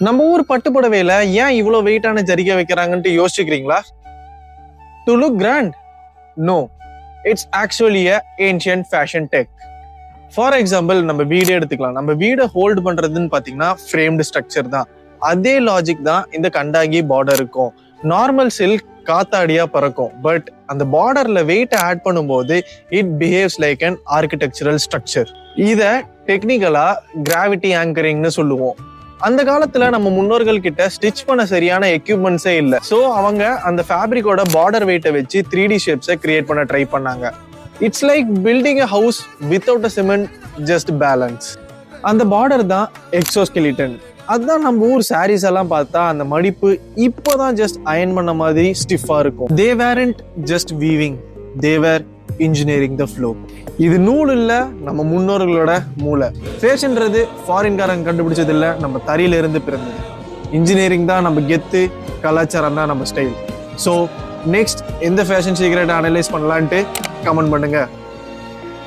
நம்ம ஊர் பட்டுப்புடவையில ஏன் இவ்வளவு வெயிட்டான ஜரிகை வைக்கிறாங்கன்ட்டு யோசிச்சுக்கிறீங்களா? To look grand? No, it's actually a ancient fashion tech. For example நம்ம வீடே எடுத்துக்கலாம். நம்ம வீடை ஹோல்டு பண்றதுன்னு பாத்தீங்கன்னா ஃப்ரேம்டு ஸ்ட்ரக்சர் தான். அதே லாஜிக் தான் இந்த கண்டாங்கி பார்டர் இருக்கும். நார்மல் சில்க் காத்தாடியா பறக்கும், பட் அந்த பார்டர்ல வெயிட் ஆட் பண்ணும்போது it behaves like an architectural structure. இத டெக்னிக்கலா கிராவிட்டி ஆங்கரிங்னு சொல்லுவோம். அந்த காலத்துல நம்ம முன்னோர்கள் கிட்ட ஸ்டிச் பண்ண சரியான எக்யூப்மெண்ட்ஸே இல்லை. ஸோ அவங்க அந்த ஃபேப்ரிக்கோட பார்டர் வெயிட்டை வச்சு 3D ஷேப்ஸை கிரியேட் பண்ண ட்ரை பண்ணாங்க. It's like building a house without a cement, just balance. அந்த பார்டர் தான் எக்ஸோஸ்கெலிட்டன். அதுதான் நம்ம ஊர் சாரீஸ் எல்லாம் பார்த்தா அந்த மடிப்பு இப்போதான் ஜஸ்ட் அயன் பண்ண மாதிரி ஸ்டிஃபா இருக்கும். They weren't just weaving, they were engineering the flow. இது நூல் இல்ல, நம்ம முன்னோர்களோட மூளை. ஃபேஷன்ன்றது ஃபாரின்காரங்க கண்டுபிடிச்சது இல்ல, நம்ம தறியில இருந்து பிறந்தது. இன்ஜினியரிங் தான் நம்ம கெத்து, கலாச்சாரம் தான் நம்ம ஸ்டைல். ஸோ நெக்ஸ்ட் எந்த ஃபேஷன் சீக்ரெட் அனலைஸ் பண்ணலான்ட்டு கமெண்ட் பண்ணுங்க.